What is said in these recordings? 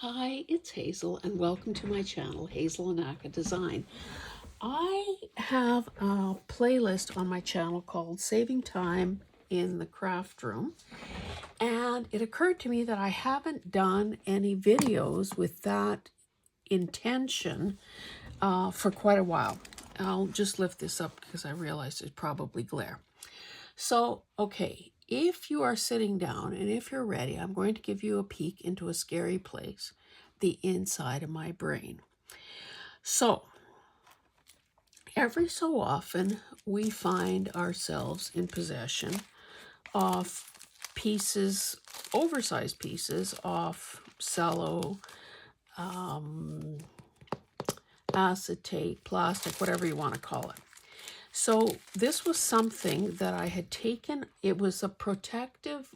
Hi, it's Hazel, and welcome to my channel, Hazel and Aka Design. I have a playlist on my channel called Saving Time in the Craft Room, and it occurred to me that I haven't done any videos with that intention for quite a while. I'll just lift this up because I realize there's probably glare. So, okay, if you are sitting down and if you're ready, I'm going to give you a peek into a scary place, the inside of my brain. So, every so often, we find ourselves in possession of pieces, oversized pieces of cello, acetate, plastic, whatever you want to call it. So this was something that I had taken. It was a protective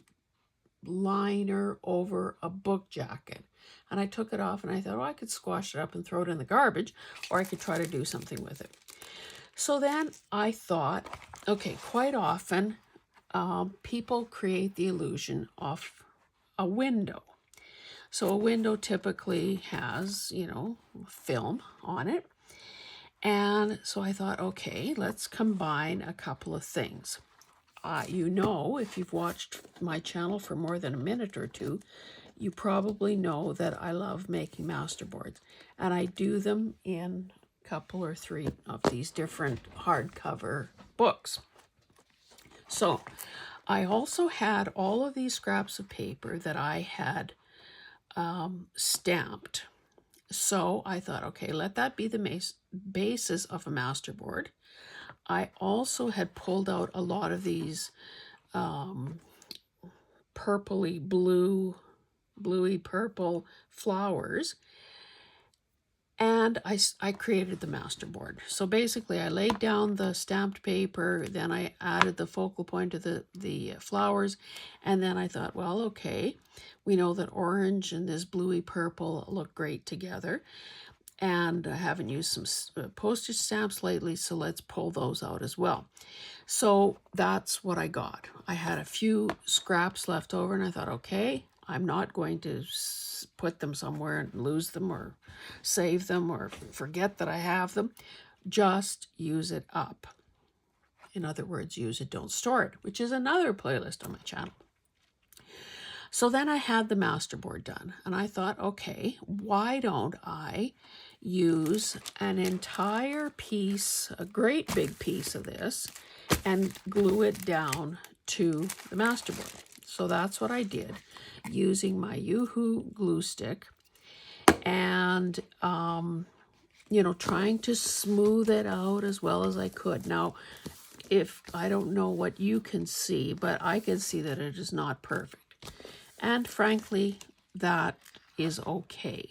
liner over a book jacket. And I took it off and I thought, oh, I could squash it up and throw it in the garbage, or I could try to do something with it. So then I thought, okay, quite often people create the illusion of a window. So a window typically has, film on it. And so I thought, okay, let's combine a couple of things. If you've watched my channel for more than a minute or two, you probably know that I love making masterboards. And I do them in a couple or three of these different hardcover books. So I also had all of these scraps of paper that I had stamped. So I thought, okay, let that be the basis of a masterboard. I also had pulled out a lot of these purpley bluey purple flowers, and I created the masterboard. So basically I laid down the stamped paper, then I added the focal point of the flowers, and then I thought, well, okay, we know that orange and this bluey purple look great together, and I haven't used some postage stamps lately, so let's pull those out as well. So that's what I got. I had a few scraps left over, and I thought, okay, I'm not going to put them somewhere and lose them or save them or forget that I have them. Just use it up. In other words, use it, don't store it, which is another playlist on my channel. So then I had the masterboard done, and I thought, okay, why don't I use an entire piece, a great big piece of this, and glue it down to the masterboard. So that's what I did, using my Yoo-Hoo glue stick and, trying to smooth it out as well as I could. Now, if I don't know what you can see, but I can see that it is not perfect. And frankly, that is okay.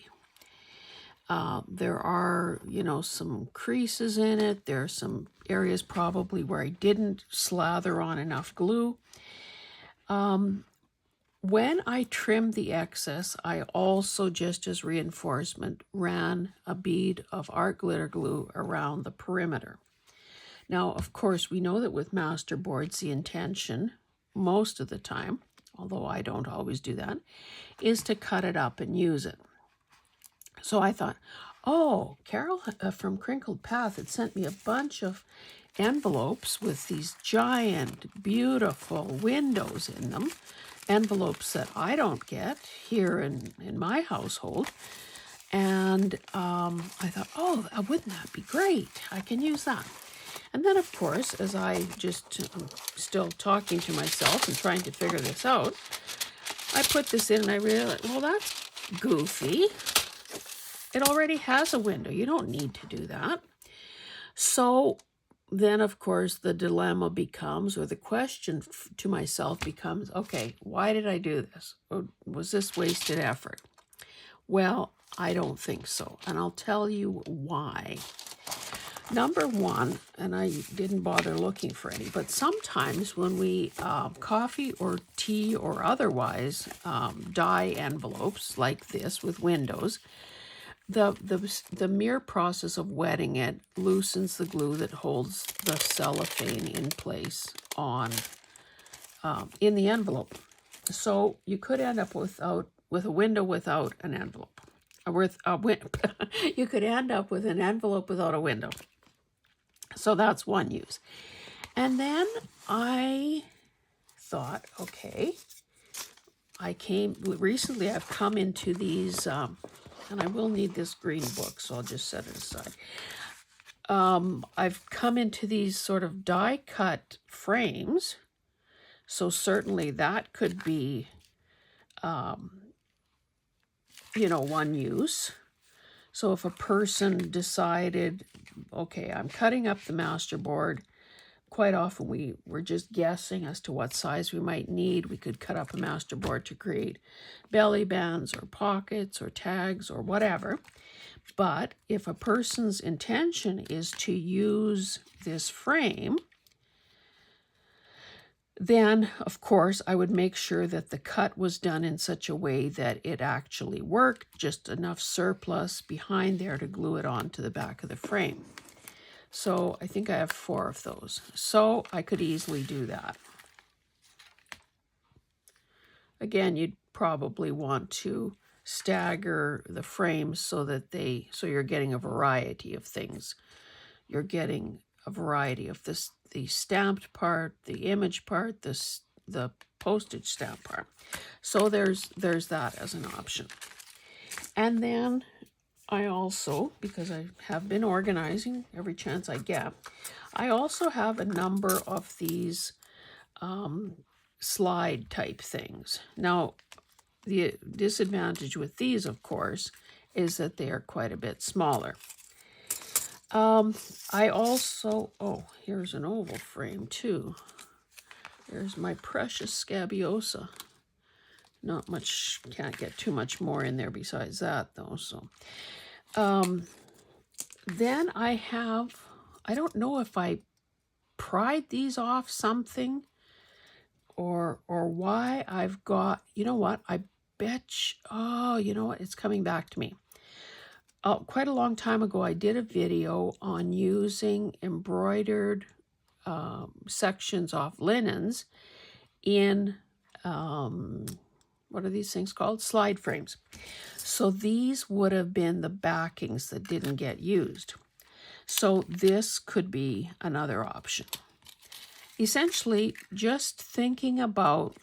There are, some creases in it. There are some areas probably where I didn't slather on enough glue. When I trimmed the excess, I also, just as reinforcement, ran a bead of art glitter glue around the perimeter. Now, of course, we know that with masterboards, the intention, most of the time, although I don't always do that, is to cut it up and use it. So I thought, oh, Carol from Crinkled Path had sent me a bunch of envelopes with these giant, beautiful windows in them, envelopes that I don't get here in my household. And I thought, oh, wouldn't that be great? I can use that. And then, of course, as I just still talking to myself and trying to figure this out, I put this in and I realized, well, that's goofy. It already has a window. You don't need to do that. So then, of course, the dilemma becomes, or the question to myself becomes, okay, why did I do this? Or was this wasted effort? Well, I don't think so. And I'll tell you why. Number one, and I didn't bother looking for any, but sometimes when we coffee or tea or otherwise dye envelopes like this with windows, the mere process of wetting it loosens the glue that holds the cellophane in place on in the envelope. So you could end up with a window without an envelope. with a you could end up with an envelope without a window. So that's one use. And then I thought, okay, recently I've come into these, and I will need this green book, so I'll just set it aside. I've come into these sort of die cut frames. So certainly that could be, one use. So if a person decided, okay, I'm cutting up the masterboard, quite often we're just guessing as to what size we might need. We could cut up a masterboard to create belly bands or pockets or tags or whatever. But if a person's intention is to use this frame, then, of course, I would make sure that the cut was done in such a way that it actually worked, just enough surplus behind there to glue it onto the back of the frame. So I think I have 4 of those. So I could easily do that. Again, you'd probably want to stagger the frames so that so you're getting a variety of things. You're getting a variety of the stamped part, the image part, the postage stamp part. So there's that as an option. And then I also, because I have been organizing every chance I get, I also have a number of these slide type things. Now, the disadvantage with these, of course, is that they are quite a bit smaller. I also, here's an oval frame too. There's my precious scabiosa. Not much, can't get too much more in there besides that though. So, then I don't know if I pried these off something or why I've got, you know what, I bet, you know what, it's coming back to me. Quite a long time ago, I did a video on using embroidered sections off linens in, what are these things called? Slide frames. So these would have been the backings that didn't get used. So this could be another option. Essentially, just thinking about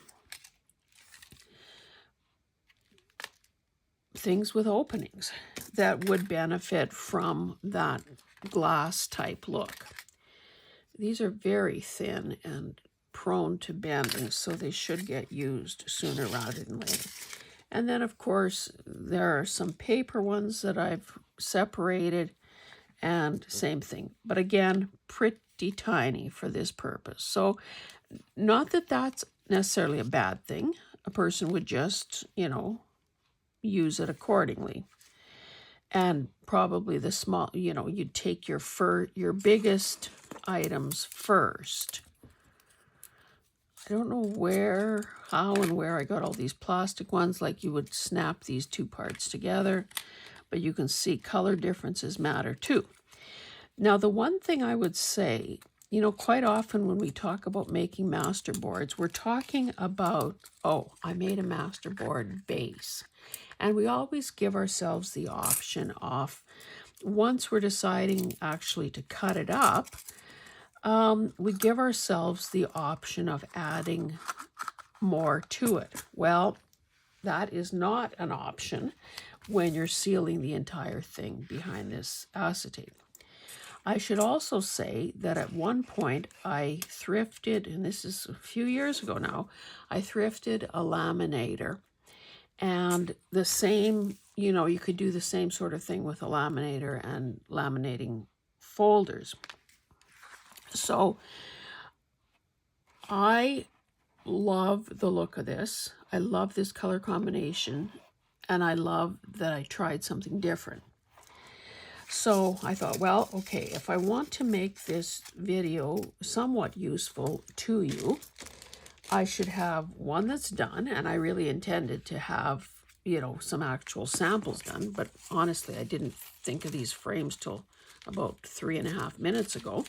things with openings that would benefit from that glass type look. These are very thin and prone to bending, so they should get used sooner rather than later. And then, of course, there are some paper ones that I've separated, and same thing. But again, pretty tiny for this purpose. So not that that's necessarily a bad thing. A person would just, use it accordingly. And probably the small, you'd take your biggest items first. I don't know how and where I got all these plastic ones, like you would snap these 2 parts together, but you can see color differences matter too. Now, the one thing I would say, quite often when we talk about making masterboards, we're talking about, I made a masterboard base. And we always give ourselves the option of, once we're deciding actually to cut it up, we give ourselves the option of adding more to it. Well, that is not an option when you're sealing the entire thing behind this acetate. I should also say that at one point I thrifted, and this is a few years ago now, I thrifted a laminator. And the same, you could do the same sort of thing with a laminator and laminating folders. So I love the look of this. I love this color combination, and I love that I tried something different. So I thought, well, okay, if I want to make this video somewhat useful to you, I should have one that's done, and I really intended to have, some actual samples done, but honestly, I didn't think of these frames till about 3.5 minutes ago.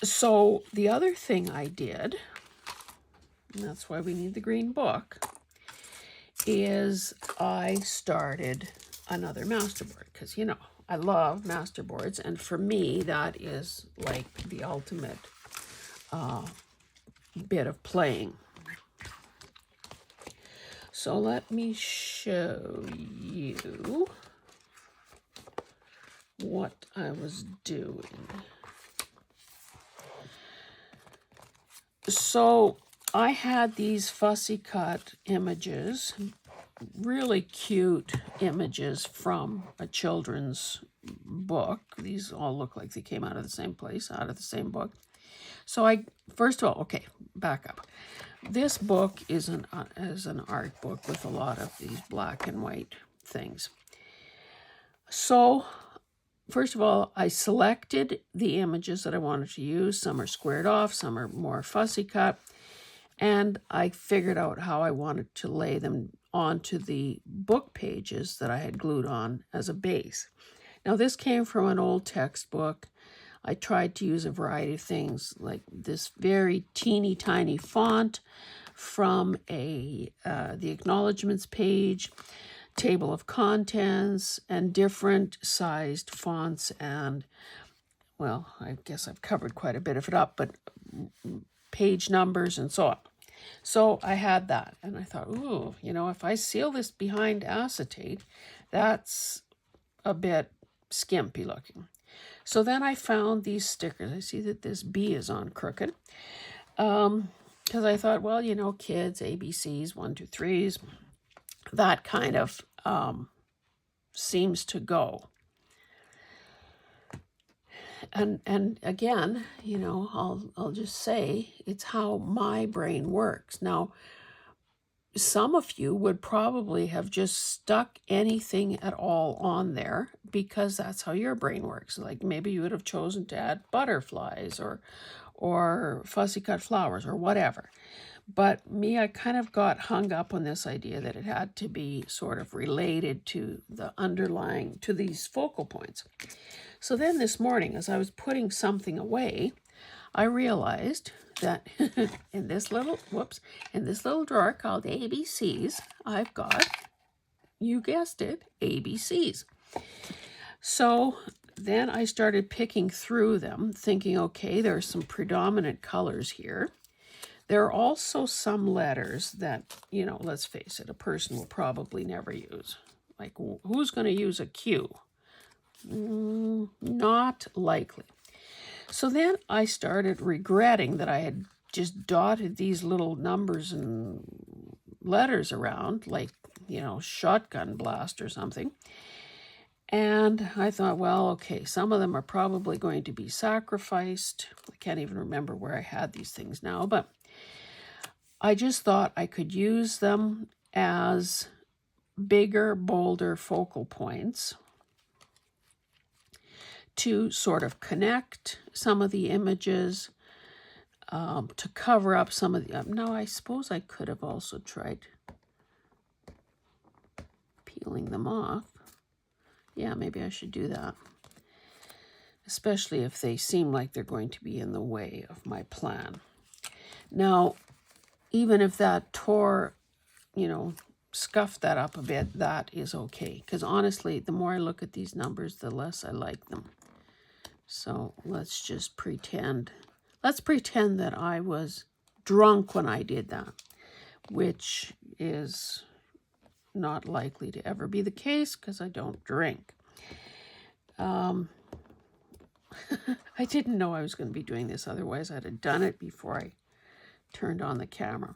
So the other thing I did, and that's why we need the green book, is I started another masterboard because, you know, I love masterboards, and for me, that is like the ultimate bit of playing. So let me show you what I was doing. So I had these fussy cut images, really cute images from a children's book. These all look like they came out of the same place, out of the same book. So first of all, okay, back up. This book is an art book with a lot of these black and white things. So first of all, I selected the images that I wanted to use. Some are squared off, some are more fussy cut. And I figured out how I wanted to lay them onto the book pages that I had glued on as a base. Now, this came from an old textbook. I tried to use a variety of things, like this very teeny tiny font from the acknowledgements page, table of contents, and different sized fonts, and, well, I guess I've covered quite a bit of it up, but page numbers and so on. So I had that, and I thought, ooh, you know, if I seal this behind acetate, that's a bit skimpy looking. So then I found these stickers. I see that this B is on crooked. Because I thought, well, you know, kids, ABCs, 1, 2, 3s, that kind of seems to go. And again, you know, I'll just say it's how my brain works. Now, some of you would probably have just stuck anything at all on there because that's how your brain works. Like maybe you would have chosen to add butterflies or fussy cut flowers or whatever. But me, I kind of got hung up on this idea that it had to be sort of related to the underlying, to these focal points. So then this morning, as I was putting something away, I realized that in this little drawer called ABCs, I've got, you guessed it, ABCs. So then I started picking through them, thinking, okay, there are some predominant colors here. There are also some letters that, you know, let's face it, a person will probably never use. Like, who's going to use a Q? Not likely. So then I started regretting that I had just dotted these little numbers and letters around, like, you know, shotgun blast or something. And I thought, well, okay, some of them are probably going to be sacrificed. I can't even remember where I had these things now, but I just thought I could use them as bigger, bolder focal points to sort of connect some of the images, to cover up some of the... now, I suppose I could have also tried peeling them off. Yeah, maybe I should do that, especially if they seem like they're going to be in the way of my plan. Now, even if that tore, you know, scuffed that up a bit, that is okay. Because honestly, the more I look at these numbers, the less I like them. So let's just pretend. Let's pretend that I was drunk when I did that, which is not likely to ever be the case because I don't drink. I didn't know I was going to be doing this. Otherwise, I'd have done it before I turned on the camera.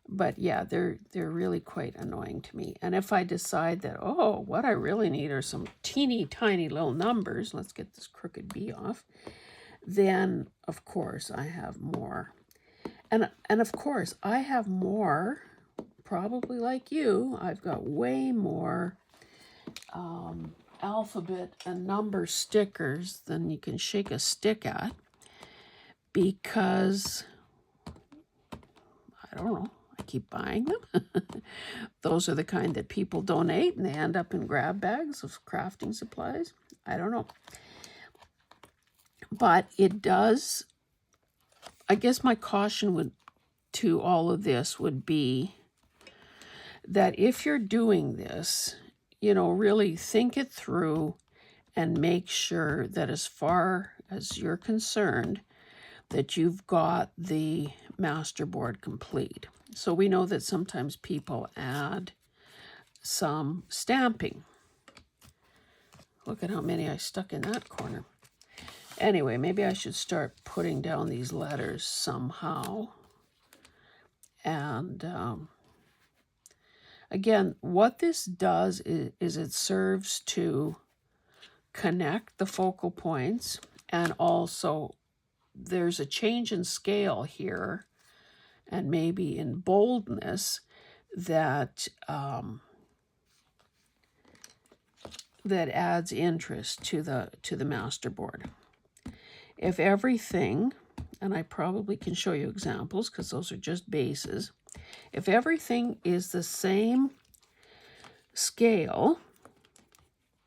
But yeah, they're really quite annoying to me. And if I decide that, oh, what I really need are some teeny tiny little numbers, let's get this crooked B off, then of course I have more. And of course I have more, probably like you, I've got way more alphabet and number stickers than you can shake a stick at, because I don't know, I keep buying them. Those are the kind that people donate and they end up in grab bags of crafting supplies. I don't know. But it does, I guess my caution to all of this would be that if you're doing this, you know, really think it through and make sure that as far as you're concerned, that you've got the masterboard complete. So we know that sometimes people add some stamping. Look at how many I stuck in that corner. Anyway, maybe I should start putting down these letters somehow. And again, what this does is it serves to connect the focal points, and also there's a change in scale here and maybe in boldness that that adds interest to the masterboard. If everything, and I probably can show you examples because those are just bases, if everything is the same scale,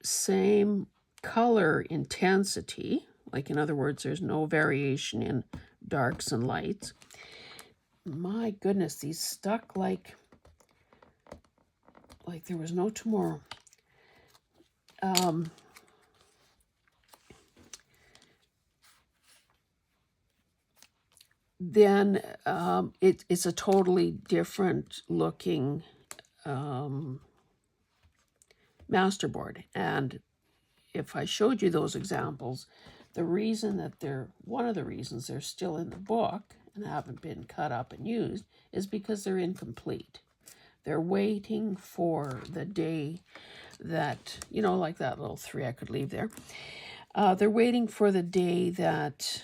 same color intensity, like in other words, there's no variation in darks and lights. My goodness, these stuck like there was no tomorrow. Then it's a totally different looking masterboard. And if I showed you those examples, the reason that one of the reasons they're still in the book and haven't been cut up and used is because they're incomplete. They're waiting for the day that, you know, like that little 3 I could leave there. They're waiting for the day that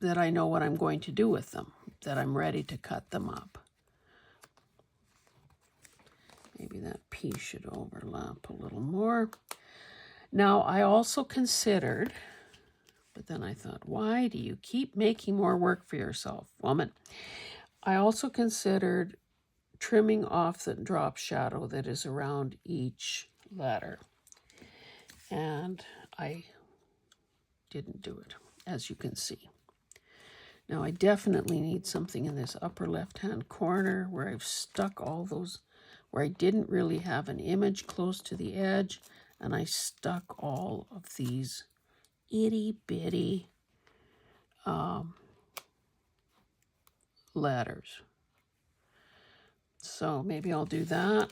I know what I'm going to do with them, that I'm ready to cut them up. Maybe that piece should overlap a little more. Now, I also considered, but then I thought, why do you keep making more work for yourself, woman? I also considered trimming off the drop shadow that is around each letter. And I didn't do it, as you can see. Now, I definitely need something in this upper left-hand corner where I've stuck all those, where I didn't really have an image close to the edge, and I stuck all of these itty-bitty letters. So maybe I'll do that.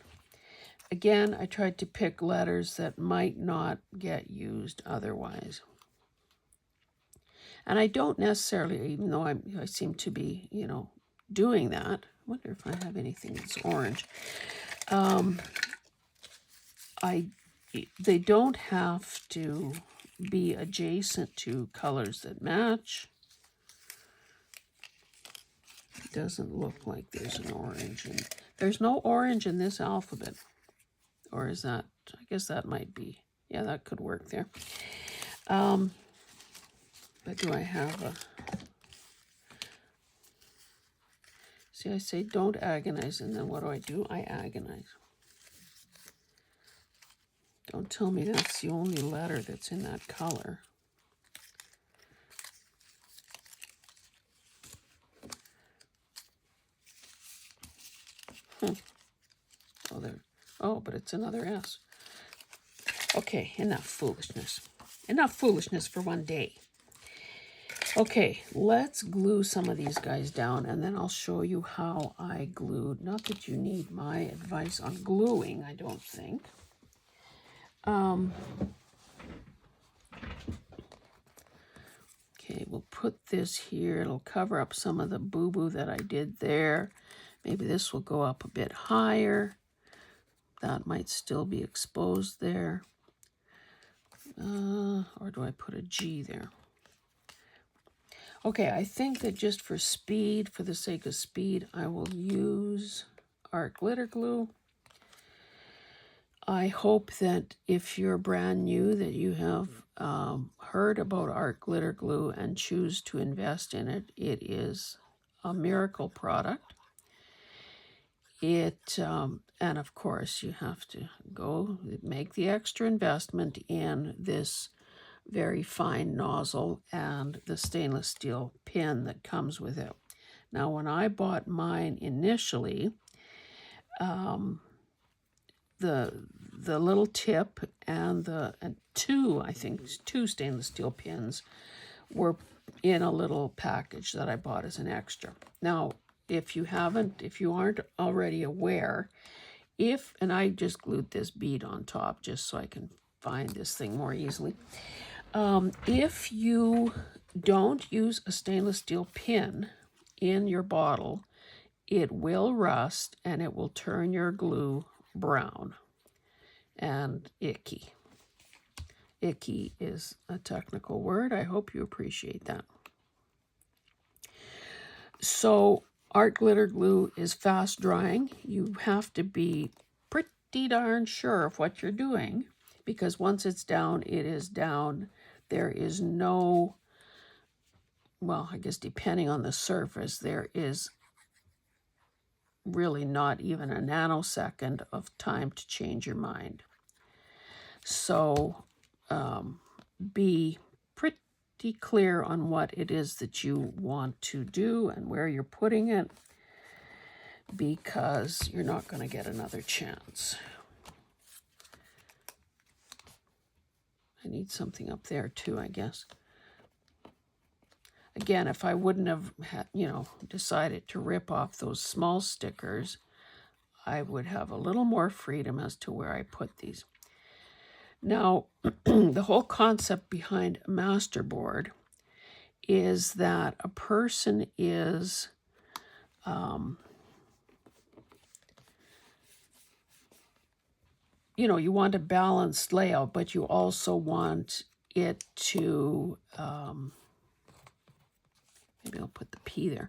Again, I tried to pick letters that might not get used otherwise. And I don't necessarily, even though I seem to be, you know, doing that. I wonder if I have anything that's orange. They don't have to be adjacent to colors that match. It doesn't look like there's an orange. There's no orange in this alphabet. Or is that, I guess that might be, yeah, that could work there. But do I have a... See, I say don't agonize, and then what do? I agonize. Don't tell me that's the only letter that's in that color. Oh, there. Oh, but it's another S. Okay, enough foolishness. Enough foolishness for one day. Okay, let's glue some of these guys down, and then I'll show you how I glued. Not that you need my advice on gluing, I don't think. Okay, we'll put this here. It'll cover up some of the boo-boo that I did there. Maybe this will go up a bit higher. That might still be exposed there. Or do I put a G there? Okay, I think that just for speed, for the sake of speed, I will use art glitter glue. I hope that if you're brand new, that you have heard about art glitter glue and choose to invest in it. It is a miracle product. And of course, you have to go make the extra investment in this very fine nozzle and the stainless steel pin that comes with it. Now, when I bought mine initially, the little tip and two stainless steel pins were in a little package that I bought as an extra. Now, if you aren't already aware, and I just glued this bead on top just so I can find this thing more easily. If you don't use a stainless steel pin in your bottle, it will rust and it will turn your glue brown and icky. Icky is a technical word. I hope you appreciate that. So art glitter glue is fast drying. You have to be pretty darn sure of what you're doing, because once it's down, it is down. There is no, well, I guess depending on the surface, there is really not even a nanosecond of time to change your mind. So be pretty clear on what it is that you want to do and where you're putting it, because you're not going to get another chance. I need something up there too, I guess. Again, if I wouldn't have decided to rip off those small stickers, I would have a little more freedom as to where I put these. Now, the whole concept behind a masterboard is that a person is you want a balanced layout, but you also want it to, maybe I'll put the P there.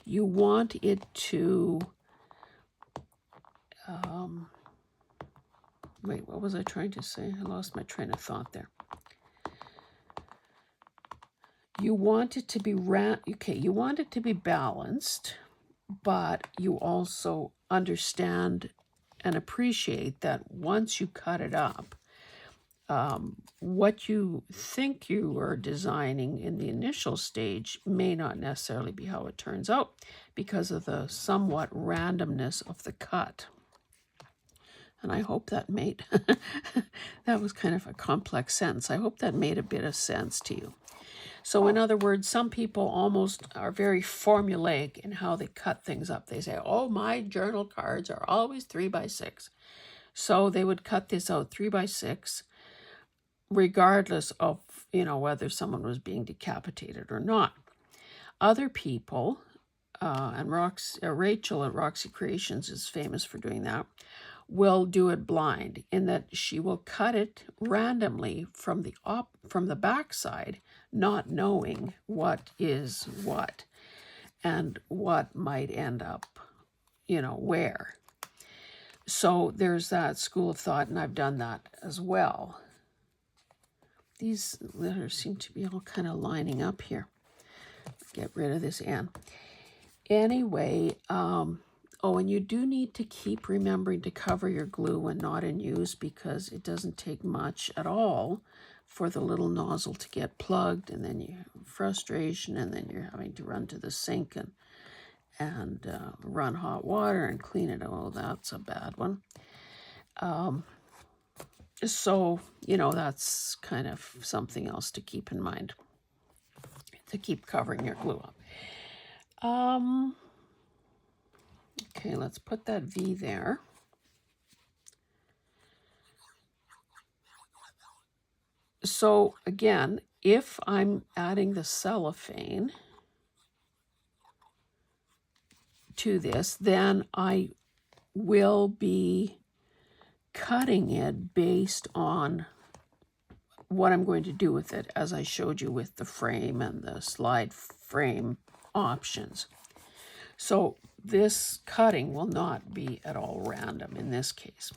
You want it to, wait, what was I trying to say? I lost my train of thought there. You want it to be you want it to be balanced, but you also understand and appreciate that once you cut it up, what you think you are designing in the initial stage may not necessarily be how it turns out, because of the somewhat randomness of the cut. And I hope that made, that was kind of a complex sentence. I hope that made a bit of sense to you. So in other words, some people almost are very formulaic in how they cut things up. They say, oh, my journal cards are always 3x6. So they would cut this out 3x6, regardless of, whether someone was being decapitated or not. Other people, and Rachel at Roxy Creations is famous for doing that, will do it blind, in that she will cut it randomly from the backside, not knowing what is what and what might end up, where. So there's that school of thought, and I've done that as well. These letters seem to be all kind of lining up here. Get rid of this N. Anyway, and you do need to keep remembering to cover your glue when not in use, because it doesn't take much at all for the little nozzle to get plugged, and then you have frustration, and then you're having to run to the sink and run hot water and clean it. Oh, that's a bad one. So, that's kind of something else to keep in mind, to keep covering your glue up. Okay, let's put that V there. So again, if I'm adding the cellophane to this, then I will be cutting it based on what I'm going to do with it, as I showed you with the frame and the slide frame options. So this cutting will not be at all random in this case.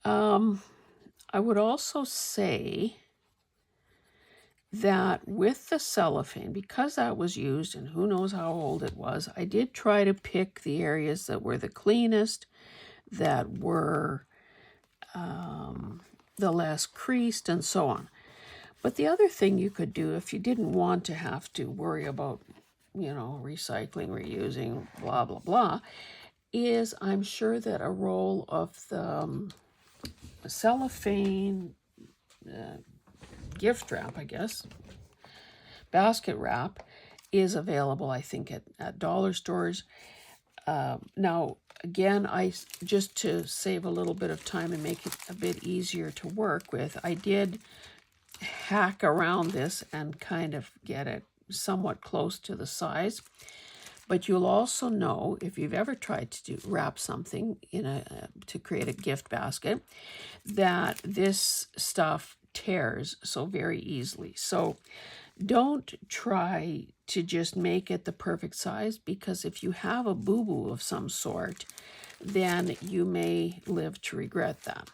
I would also say that with the cellophane, because that was used, and who knows how old it was, I did try to pick the areas that were the cleanest, that were the less creased, and so on. But the other thing you could do, if you didn't want to have to worry about recycling, reusing, blah, blah, blah, is I'm sure that a roll of the cellophane gift wrap, I guess, basket wrap, is available, I think, at dollar stores. Now, again, just to save a little bit of time and make it a bit easier to work with, I did hack around this and kind of get it somewhat close to the size. But you'll also know, if you've ever tried to wrap something to create a gift basket, that this stuff tears so very easily. So don't try to just make it the perfect size, because if you have a boo-boo of some sort, then you may live to regret that.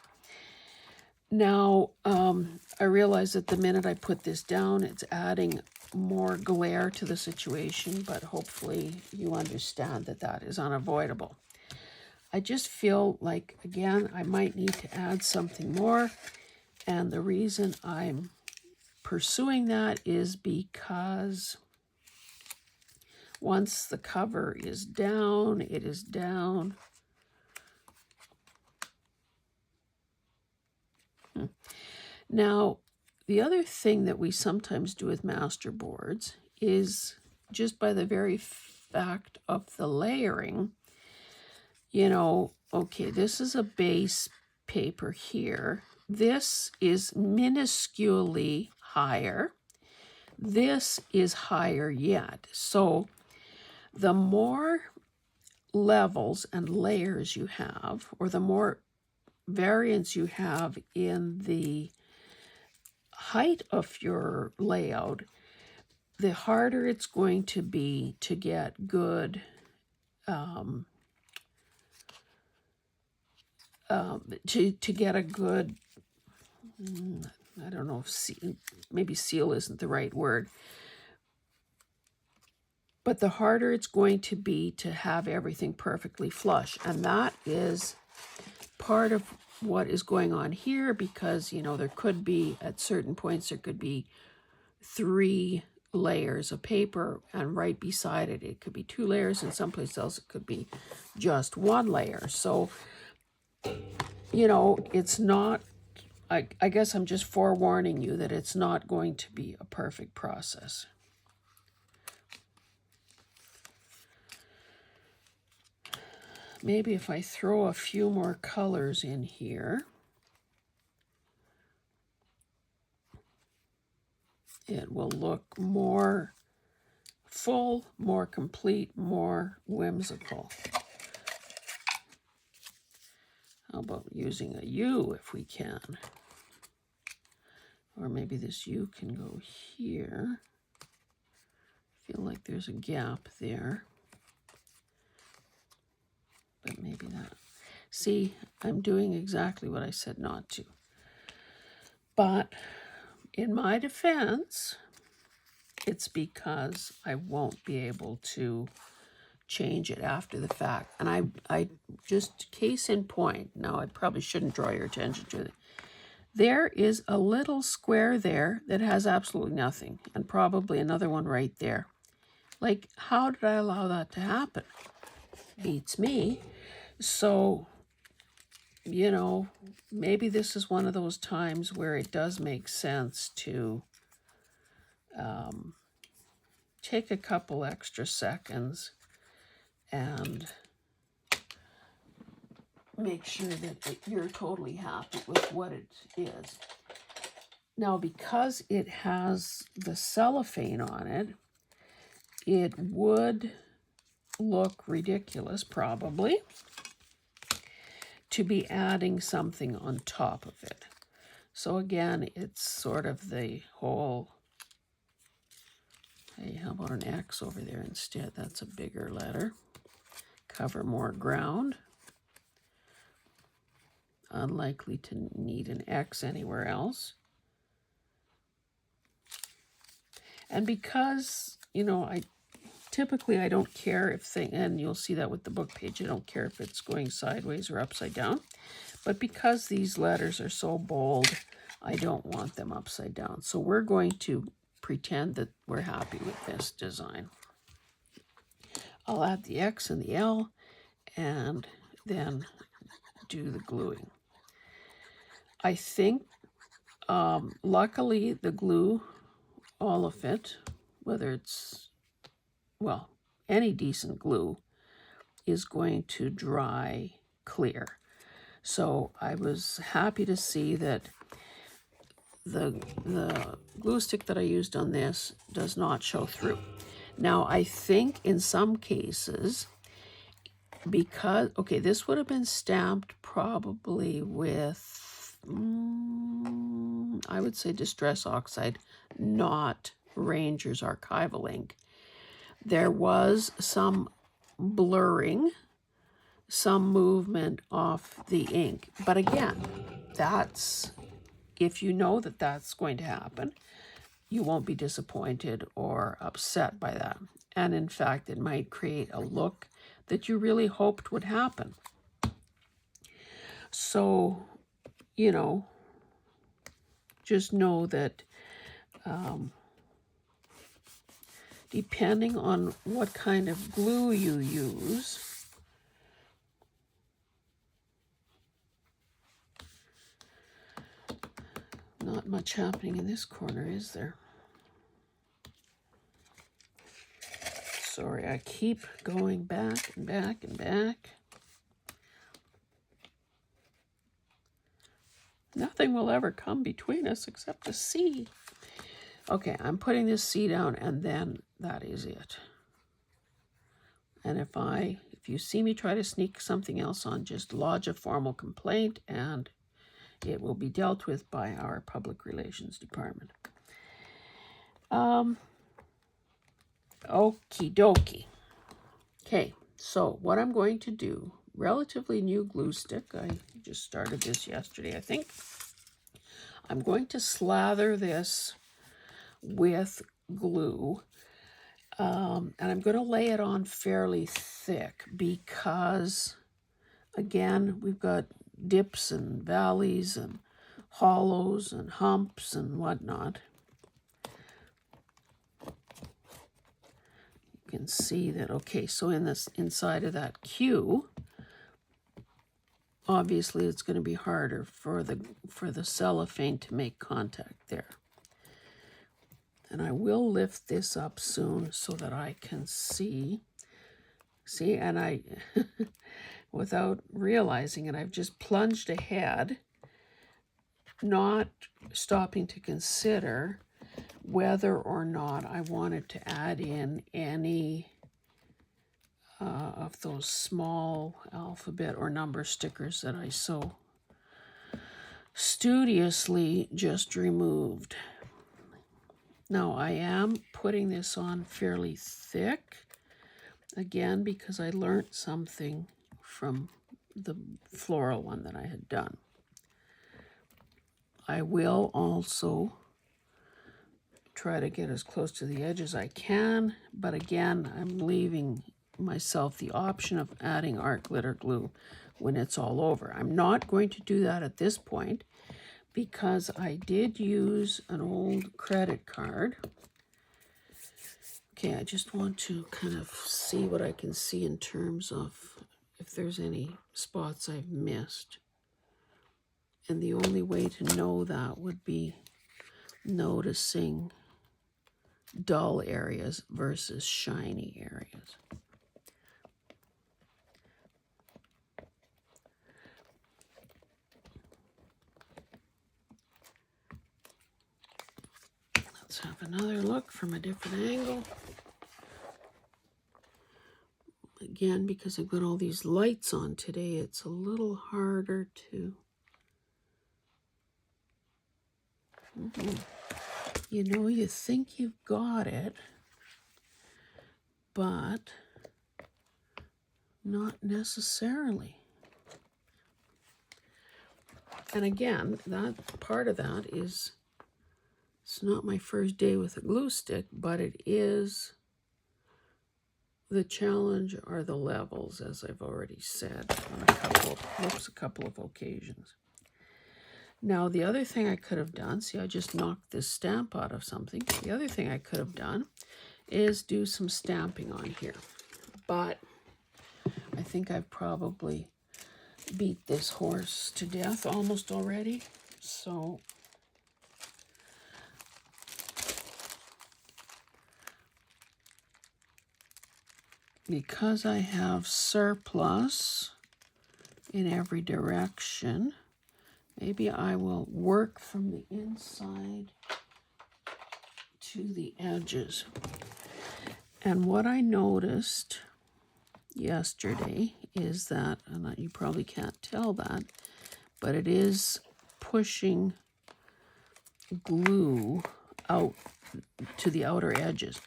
Now, I realize that the minute I put this down, it's adding more glare to the situation, but hopefully you understand that that is unavoidable. I just feel like, again, I might need to add something more, and the reason I'm pursuing that is because once the cover is down, it is down. Now, the other thing that we sometimes do with master boards is, just by the very fact of the layering, okay, this is a base paper here. This is minusculely higher. This is higher yet. So the more levels and layers you have, or the more variance you have in the height of your layout, the harder it's going to be to get good to get a good, I don't know if maybe seal isn't the right word, but the harder it's going to be to have everything perfectly flush. And that is part of what is going on here, because there could be, at certain points, there could be 3 layers of paper, and right beside it could be 2 layers, and someplace else it could be just 1 layer. So it's not, I guess I'm just forewarning you that it's not going to be a perfect process. Maybe if I throw a few more colors in here, it will look more full, more complete, more whimsical. How about using a U if we can? Or maybe this U can go here. I feel like there's a gap there. But maybe that. See, I'm doing exactly what I said not to. But in my defense, it's because I won't be able to change it after the fact. And I just, case in point, now I probably shouldn't draw your attention to it. There is a little square there that has absolutely nothing, and probably another one right there. Like, how did I allow that to happen? Beats me. So, maybe this is one of those times where it does make sense to take a couple extra seconds and make sure that you're totally happy with what it is. Now, because it has the cellophane on it, it would look ridiculous, probably, to be adding something on top of it. So again, it's sort of the whole, hey, how about an X over there instead? That's a bigger letter. Cover more ground. Unlikely to need an X anywhere else. And because, I don't care if and you'll see that with the book page, I don't care if it's going sideways or upside down. But because these letters are so bold, I don't want them upside down. So we're going to pretend that we're happy with this design. I'll add the X and the L and then do the gluing. I think, luckily, the glue, all of it, whether it's, well, any decent glue, is going to dry clear. So I was happy to see that the glue stick that I used on this does not show through. Now, I think in some cases, because, okay, this would have been stamped probably with, I would say Distress Oxide, not Ranger's Archival ink. There was some blurring, some movement off the ink. But again, that's, if you know that that's going to happen, you won't be disappointed or upset by that. And in fact, it might create a look that you really hoped would happen. So, you know, just know that depending on what kind of glue you use, not much happening in this corner, is there? Sorry, I keep going back and back and back. Nothing will ever come between us except a C. Okay, I'm putting this C down, and then that is it. And if you see me try to sneak something else on, just lodge a formal complaint, and it will be dealt with by our public relations department. Okie dokie. Okay, so what I'm going to do, relatively new glue stick. I just started this yesterday, I think. I'm going to slather this with glue, and I'm going to lay it on fairly thick because, again, we've got dips and valleys and hollows and humps and whatnot. You can see that, okay, so in this inside of that Q, obviously it's going to be harder for the cellophane to make contact there. And I will lift this up soon so that I can see, and I, without realizing it, I've just plunged ahead, not stopping to consider whether or not I wanted to add in any of those small alphabet or number stickers that I so studiously just removed. Now, I am putting this on fairly thick, again, because I learned something from the floral one that I had done. I will also try to get as close to the edge as I can, but again, I'm leaving myself the option of adding art glitter glue when it's all over. I'm not going to do that at this point because I did use an old credit card. Okay, I just want to kind of see what I can see in terms of if there's any spots I've missed. And the only way to know that would be noticing dull areas versus shiny areas. Let's have another look from a different angle. Again, because I've got all these lights on today, it's a little harder to... You know, you think you've got it, but not necessarily. And again, that part of that is, it's not my first day with a glue stick, but it is, the challenge are the levels, as I've already said on a couple of occasions. Now, the other thing I could have done, see, I just knocked this stamp out of something. The other thing I could have done is do some stamping on here. but I think I've probably beat this horse to death almost already. So because I have surplus in every direction, maybe I will work from the inside to the edges. And what I noticed yesterday is that, and you probably can't tell that, but it is pushing glue out to the outer edges.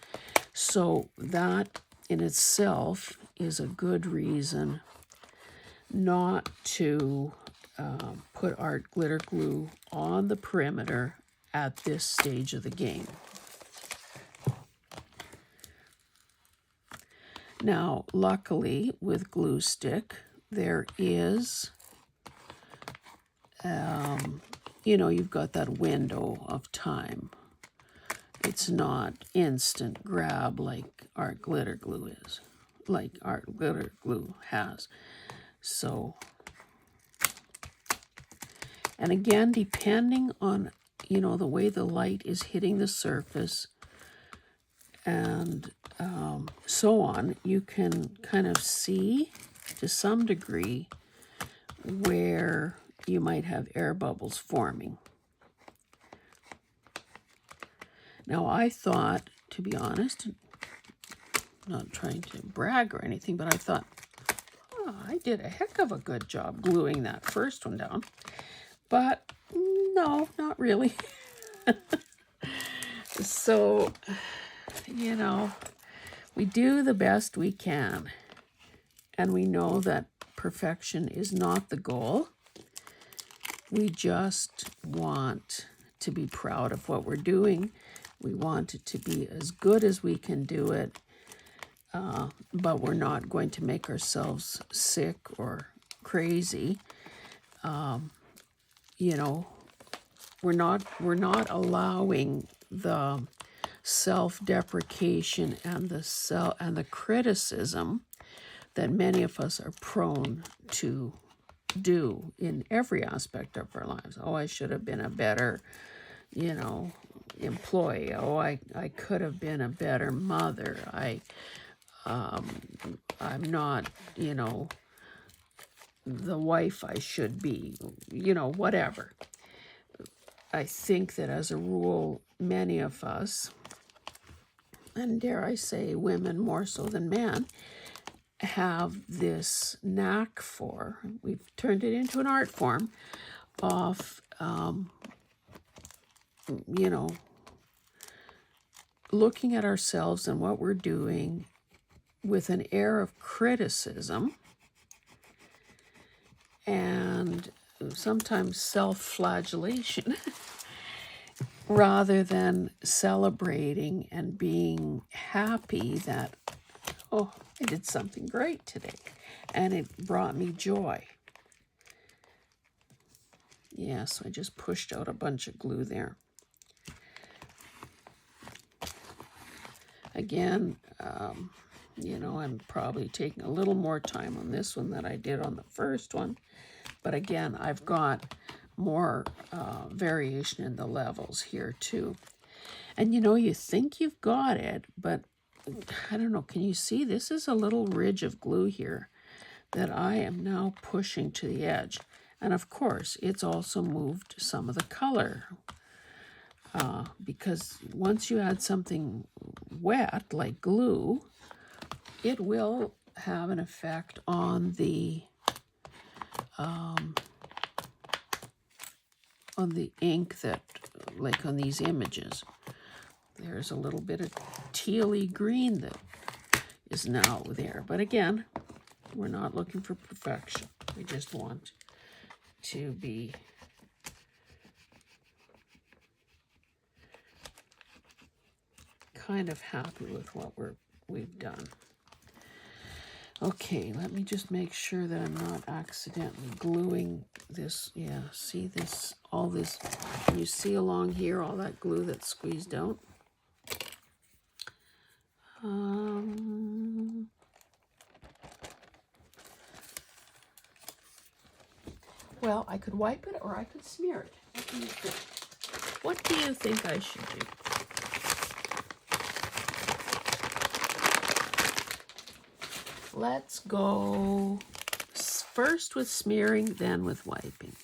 So that in itself is a good reason not to put art glitter glue on the perimeter at this stage of the game. Now, luckily, with glue stick, there is, you've got that window of time. It's not instant grab like art glitter glue is, like art glitter glue has. So, and again, depending on, the way the light is hitting the surface and so on, you can kind of see to some degree where you might have air bubbles forming. Now, I thought, to be honest, not trying to brag or anything, but I thought, I did a heck of a good job gluing that first one down. But no, not really. So, we do the best we can. And we know that perfection is not the goal. We just want to be proud of what we're doing. We want it to be as good as we can do it, but we're not going to make ourselves sick or crazy. We're not allowing the self-deprecation and the criticism that many of us are prone to do in every aspect of our lives. Oh, I should have been a better, employee. Oh, I could have been a better mother. I'm not, the wife I should be, whatever. I think that as a rule, many of us, and dare I say women more so than men, have this knack for, we've turned it into an art form of, looking at ourselves and what we're doing with an air of criticism and sometimes self-flagellation rather than celebrating and being happy that, oh, I did something great today and it brought me joy. Yes, I just pushed out a bunch of glue there. Again, I'm probably taking a little more time on this one than I did on the first one. But again, I've got more variation in the levels here too. And you think you've got it, but I don't know, can you see? This is a little ridge of glue here that I am now pushing to the edge. And of course, it's also moved some of the color. Because once you add something wet, like glue, it will have an effect on the ink that, like on these images. There's a little bit of tealy green that is now there. But again, we're not looking for perfection. We just want to be kind of happy with what we've done. Okay, let me just make sure that I'm not accidentally gluing this. Yeah, see this, all this, can you see along here all that glue that's squeezed out? Well, I could wipe it or I could smear it. What do you think? What do you think I should do? Let's go first with smearing, then with wiping.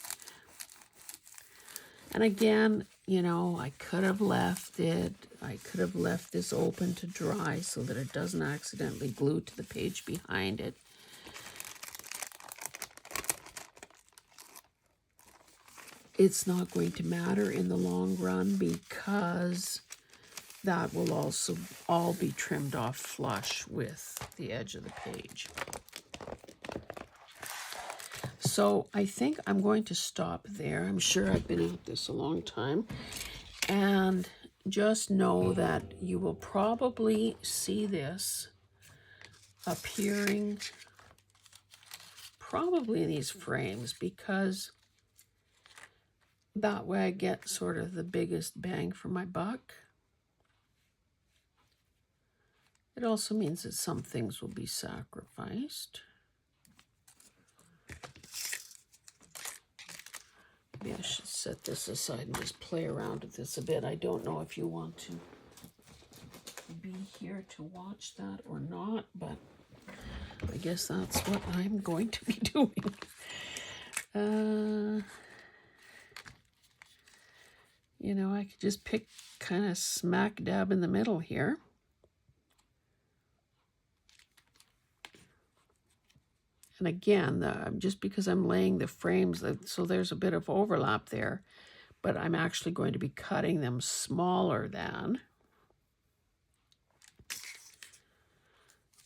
And again, you know, I could have left it. I could have left this open to dry so that it doesn't accidentally glue to the page behind it. It's not going to matter in the long run because that will also all be trimmed off flush with the edge of the page. So I think I'm going to stop there. I'm sure I've been at this a long time. And just know that you will probably see this appearing probably in these frames because that way I get sort of the biggest bang for my buck. It also means that some things will be sacrificed. Maybe I should set this aside and just play around with this a bit. I don't know if you want to be here to watch that or not, but I guess that's what I'm going to be doing. You know, I could just pick kind of smack dab in the middle here. And again, just because I'm laying the frames, so there's a bit of overlap there, but I'm actually going to be cutting them smaller than.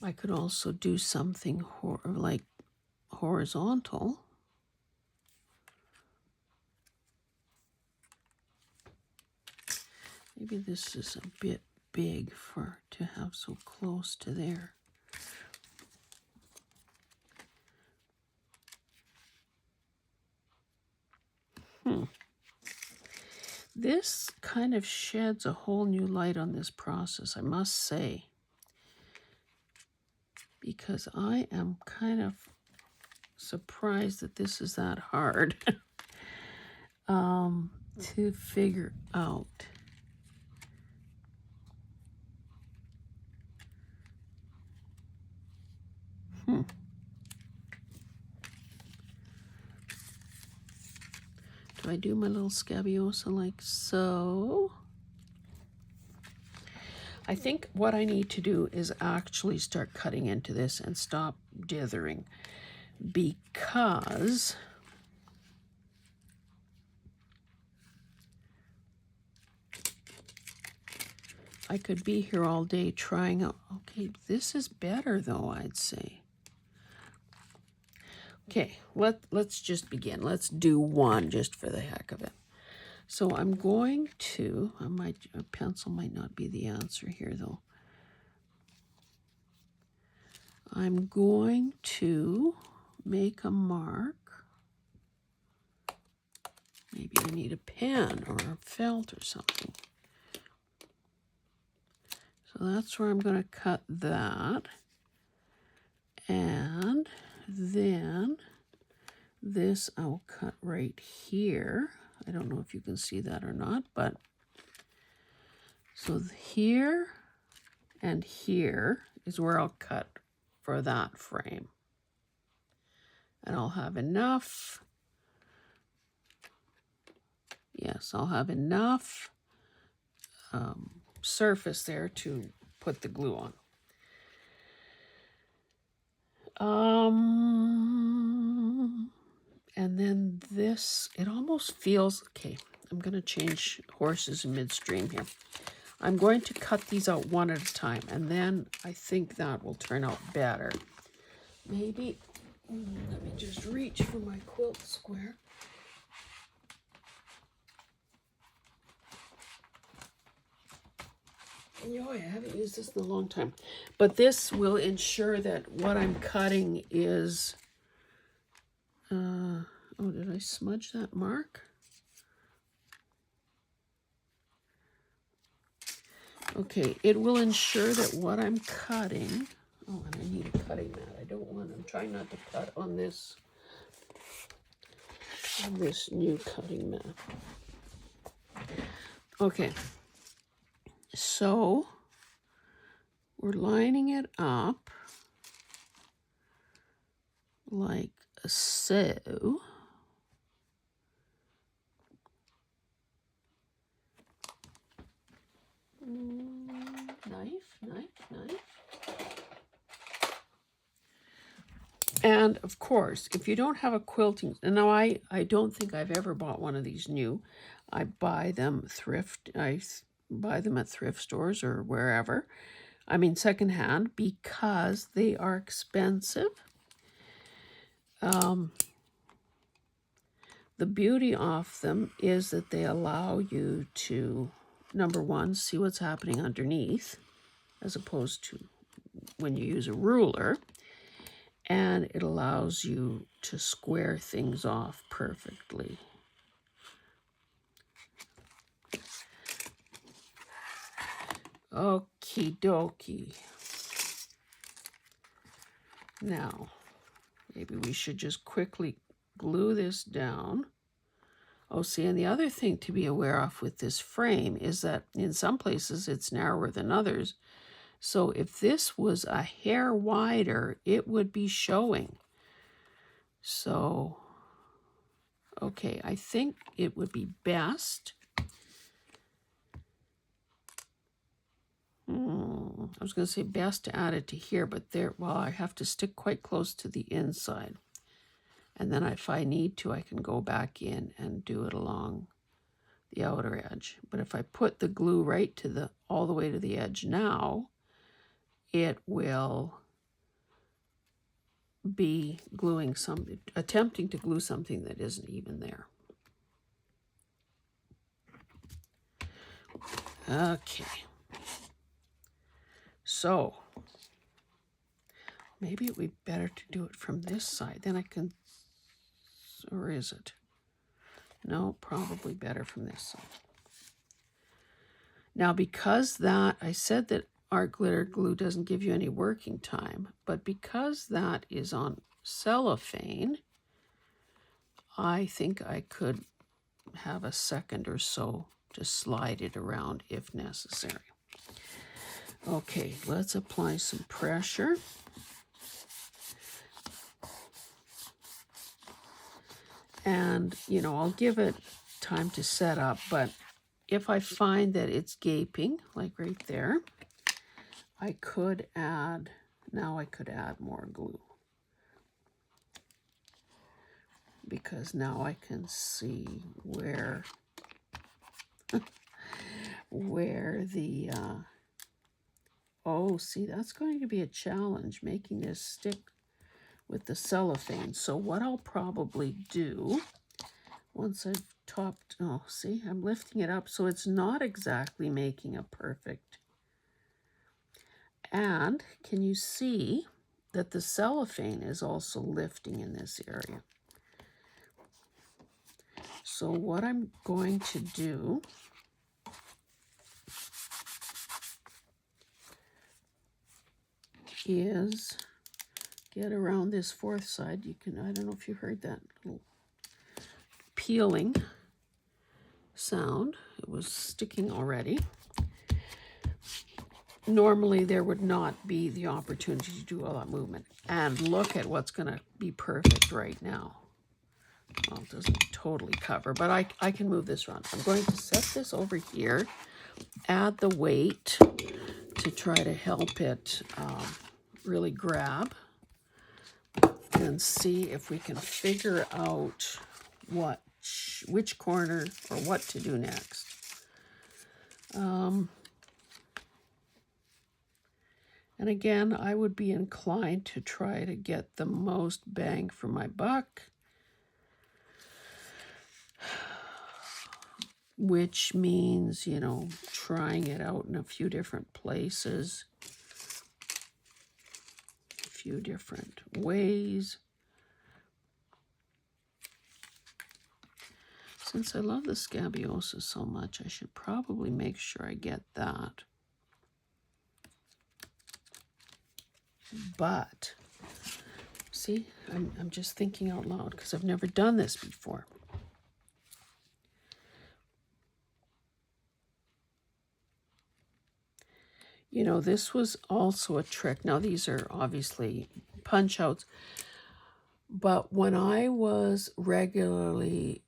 I could also do something like horizontal. Maybe this is a bit big to have so close to there. This kind of sheds a whole new light on this process, I must say, because I am kind of surprised that this is that hard to figure out. Do I do my little scabiosa like so? I think what I need to do is actually start cutting into this and stop dithering, because I could be here all day trying out. Okay, this is better though, I'd say. Okay, let's just begin. Let's do one just for the heck of it. So I'm going to, a pencil might not be the answer here though. I'm going to make a mark. Maybe I need a pen or a felt or something. So that's where I'm going to cut that. And then this I'll cut right here. I don't know if you can see that or not, but so here and here is where I'll cut for that frame. And I'll have enough. Yes, I'll have enough surface there to put the glue on. And then this, it almost feels, okay, I'm going to change horses in midstream here. I'm going to cut these out one at a time, and then I think that will turn out better. Maybe, let me just reach for my quilt square. Oh, I haven't used this in a long time. But this will ensure that what I'm cutting is, oh, did I smudge that mark? Okay, it will ensure that what I'm cutting, oh, and I need a cutting mat. I'm trying not to cut on this this new cutting mat. Okay, so we're lining it up like so. Knife. And of course, if you don't have a quilting, and now I don't think I've ever bought one of these new. I buy them buy them at thrift stores or wherever. I mean secondhand, because they are expensive. The beauty of them is that they allow you to, number one, see what's happening underneath, as opposed to when you use a ruler. And it allows you to square things off perfectly. Okie dokie. Now, maybe we should just quickly glue this down. Oh, see, and the other thing to be aware of with this frame is that in some places it's narrower than others. So if this was a hair wider, it would be showing. So, okay, I think it would be best. I was going to say best to add it to here, but there, well, I have to stick quite close to the inside. And then if I need to, I can go back in and do it along the outer edge. But if I put the glue right to the, all the way to the edge now, it will be gluing something, attempting to glue something that isn't even there. Okay. So maybe it would be better to do it from this side. Then I can, or is it? No, probably better from this side. Now, because that, I said that art glitter glue doesn't give you any working time, but because that is on cellophane, I think I could have a second or so to slide it around if necessary. Okay, let's apply some pressure. And, you know, I'll give it time to set up, but if I find that it's gaping, like right there, I could add, now I could add more glue. Because now I can see where, where the, oh, see, that's going to be a challenge, making this stick with the cellophane. So what I'll probably do, once I've topped, oh, see, I'm lifting it up, so it's not exactly making a perfect. And can you see that the cellophane is also lifting in this area? So what I'm going to do is get around this fourth side. You can, I don't know if you heard that little peeling sound. It was sticking already. Normally there would not be the opportunity to do all that movement. And look at what's going to be perfect right now. Well, it doesn't totally cover, but I can move this around. I'm going to set this over here, add the weight to try to help it really grab, and see if we can figure out which corner or what to do next. And again, I would be inclined to try to get the most bang for my buck, which means, you know, trying it out in a few different places, a few different ways. Since I love the scabioses so much, I should probably make sure I get that. But, see, I'm just thinking out loud because I've never done this before. You know, this was also a trick. Now, these are obviously punch outs, but when I was regularly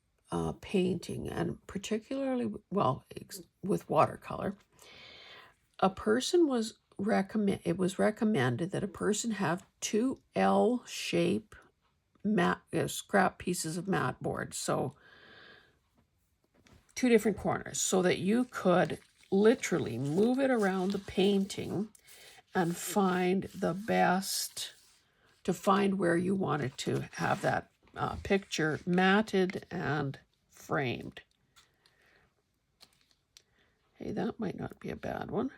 painting, and particularly, well, with watercolor, it was recommended that a person have two L-shape scrap pieces of mat board, so two different corners, so that you could literally move it around the painting and find the best, to find where you wanted to have that picture matted and framed. Hey, that might not be a bad one.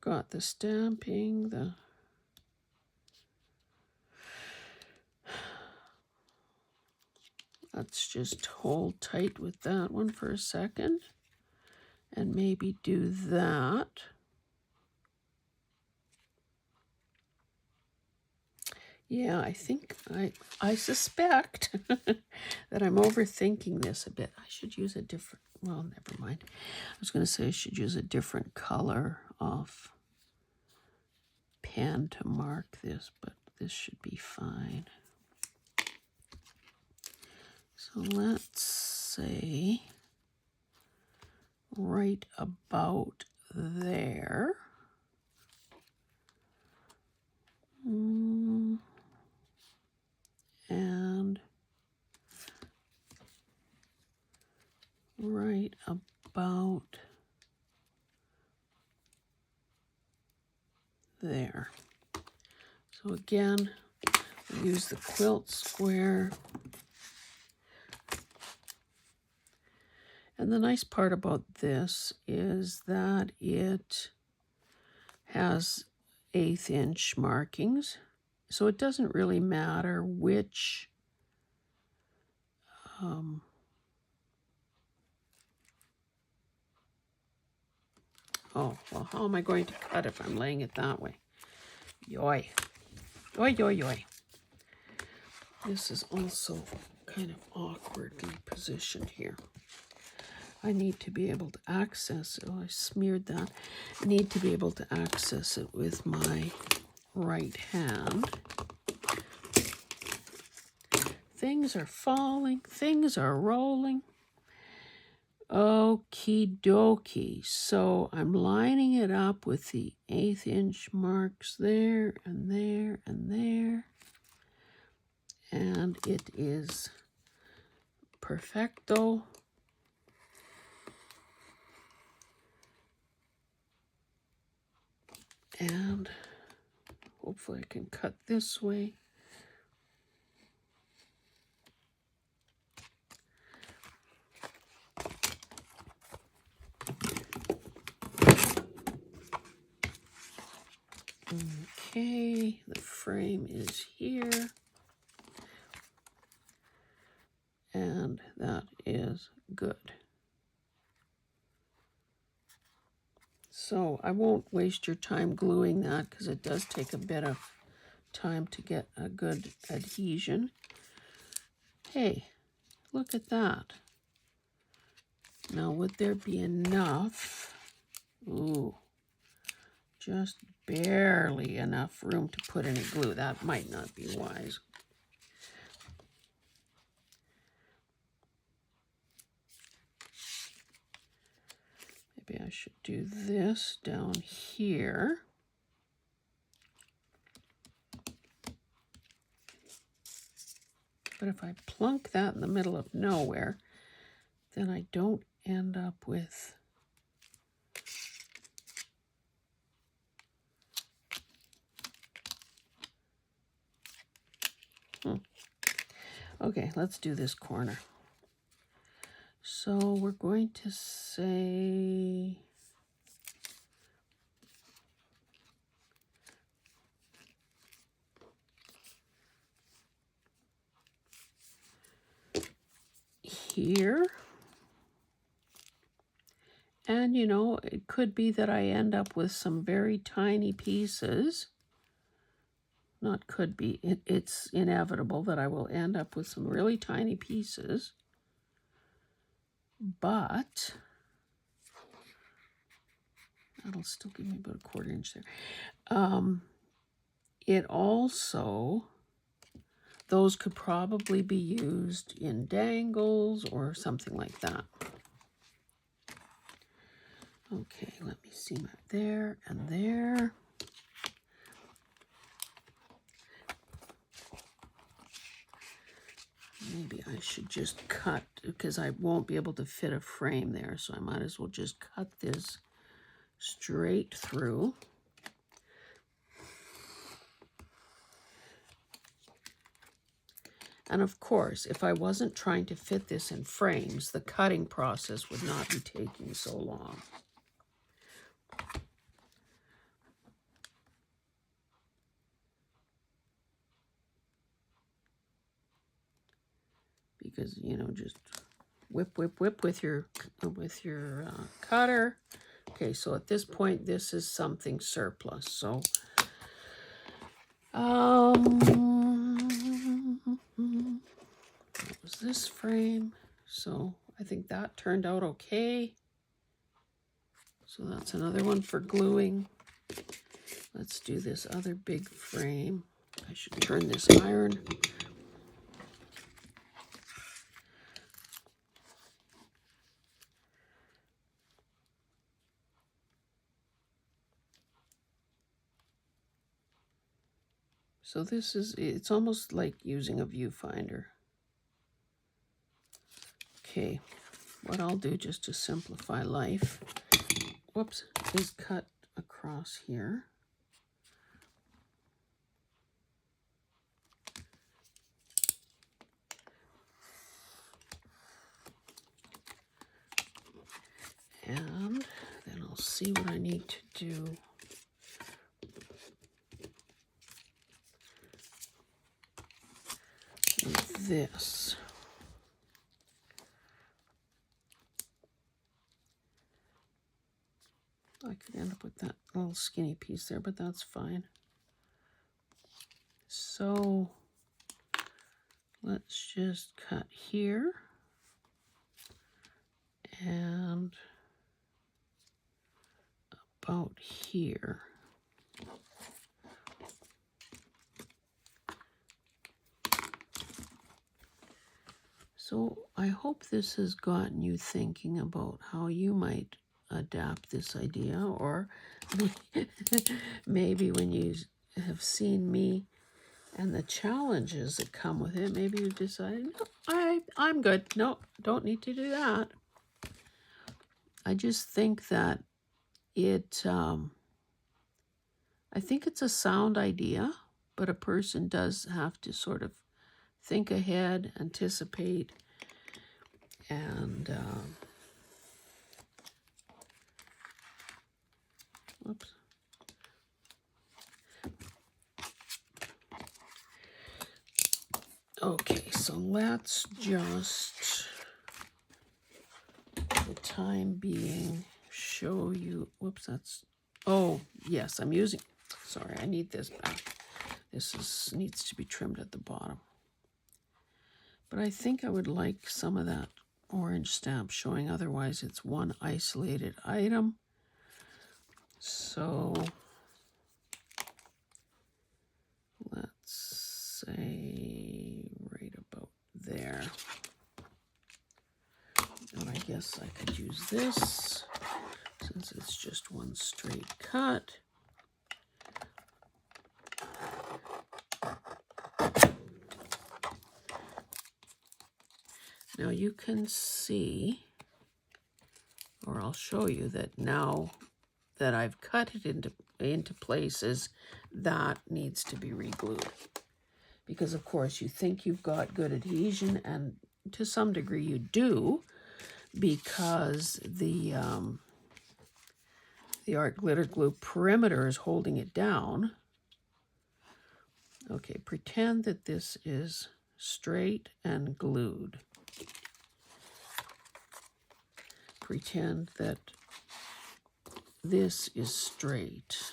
Got the stamping, let's just hold tight with that one for a second and maybe do that. Yeah, I think I suspect that I'm overthinking this a bit. I should use a different, well, never mind. I was going to say I should use a different color of pen to mark this, but this should be fine. So let's say right about there. And right about there. So again, use the quilt square. And the nice part about this is that it has 1/8 inch markings. So it doesn't really matter which oh, well, how am I going to cut if I'm laying it that way? Yoy. Yoy, yoy, yoy. This is also kind of awkwardly positioned here. I need to be able to access it. Oh, I smeared that. I need to be able to access it with my right hand. Things are falling. Things are rolling. Okie dokie. So I'm lining it up with the 1/8 inch marks there and there and there. And it is perfecto. And hopefully I can cut this way. Okay, the frame is here. And that is good. So I won't waste your time gluing that because it does take a bit of time to get a good adhesion. Hey, look at that. Now, would there be enough? Ooh, just barely enough room to put any glue. That might not be wise. Maybe I should do this down here. But if I plunk that in the middle of nowhere, then I don't end up with Okay, let's do this corner. So we're going to say here. And, you know, it could be that I end up with some very tiny pieces. Not could be, it's inevitable that I will end up with some really tiny pieces. But That'll still give me about a 1/4 inch there. It also, those could probably be used in dangles or something like that. Okay, let me see my there and there. Maybe I should just cut, because I won't be able to fit a frame there, so I might as well just cut this straight through. And of course, if I wasn't trying to fit this in frames, the cutting process would not be taking so long. Because, you know, just whip, whip, whip with your cutter. Okay, so at this point, this is something surplus. So, that was this frame. So I think that turned out okay. So that's another one for gluing. Let's do this other big frame. I should turn this iron. So this is, it's almost like using a viewfinder. Okay, what I'll do just to simplify life, whoops, is cut across here. And then I'll see what I need to do. With this. I could end up with that little skinny piece there, but that's fine. So let's just cut here and about here. So I hope this has gotten you thinking about how you might adapt this idea, or maybe when you have seen me and the challenges that come with it, maybe you decide, no, I'm good. No, don't need to do that. I just think that I think it's a sound idea, but a person does have to sort of think ahead, anticipate, and whoops. Okay, so let's just, for the time being, show you, whoops, that's, oh, yes, I'm using, sorry, I need this back. This needs to be trimmed at the bottom. But I think I would like some of that orange stamp showing, otherwise it's one isolated item. So let's say right about there. And I guess I could use this since it's just one straight cut. Now you can see, or I'll show you that now that I've cut it into places, that needs to be re-glued. Because of course you think you've got good adhesion, and to some degree you do, because the art glitter glue perimeter is holding it down. Okay, pretend that this is straight and glued. Pretend that this is straight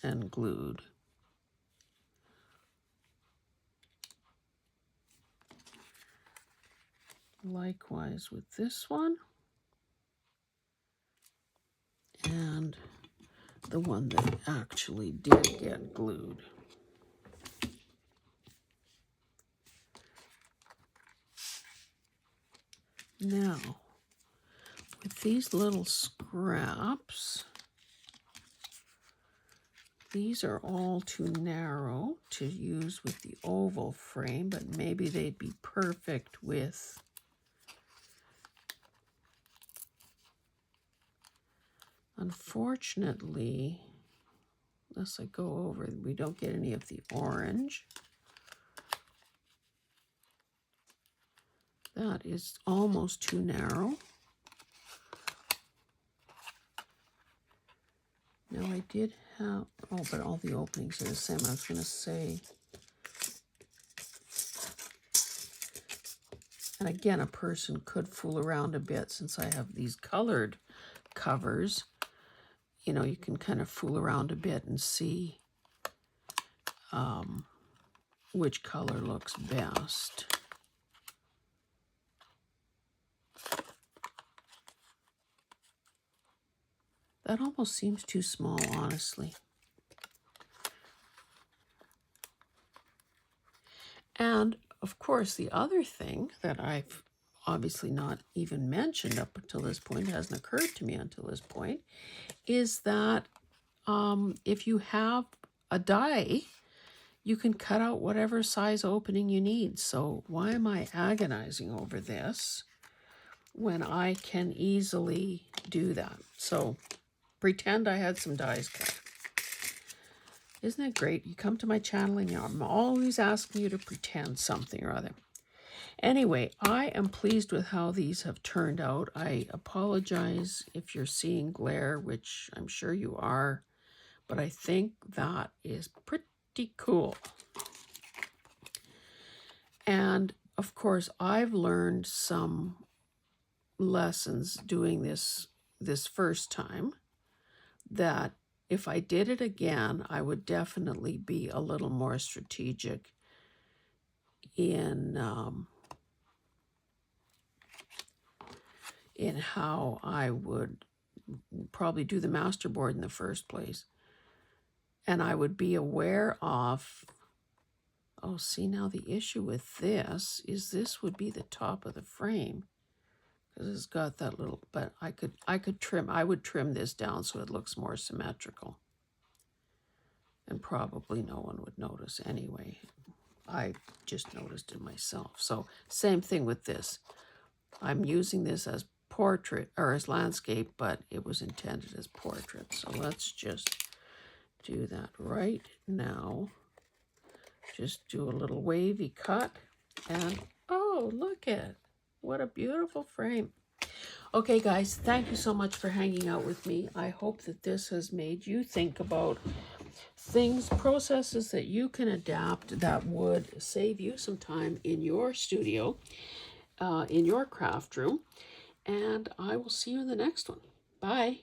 and glued. Likewise with this one. And the one that actually did get glued. Now, with these little scraps, these are all too narrow to use with the oval frame, but maybe they'd be perfect with unfortunately, unless I go over, we don't get any of the orange. That is almost too narrow. Now I did have, oh, but all the openings are the same. I was going to say, and again, a person could fool around a bit since I have these colored covers. You know, you can kind of fool around a bit and see which color looks best. That almost seems too small, honestly. And of course, the other thing that I've obviously not even mentioned up until this point, hasn't occurred to me until this point, is that if you have a die, you can cut out whatever size opening you need. So why am I agonizing over this when I can easily do that? So pretend I had some dies cut. Isn't it great? You come to my channel and I'm always asking you to pretend something or other. Anyway, I am pleased with how these have turned out. I apologize if you're seeing glare, which I'm sure you are, but I think that is pretty cool. And of course, I've learned some lessons doing this first time, that if I did it again, I would definitely be a little more strategic in how I would probably do the masterboard in the first place. And I would be aware of, oh, see, now the issue with this is this would be the top of the frame, because it's got that little, but I could trim, I would trim this down so it looks more symmetrical. And probably no one would notice anyway. I just noticed it myself. So same thing with this. I'm using this as portrait or as landscape, but it was intended as portrait. So let's just do that right now. Just do a little wavy cut and oh, look at what a beautiful frame. Okay, guys, thank you so much for hanging out with me. I hope that this has made you think about things, processes that you can adapt that would save you some time in your studio, in your craft room. And I will see you in the next one. Bye.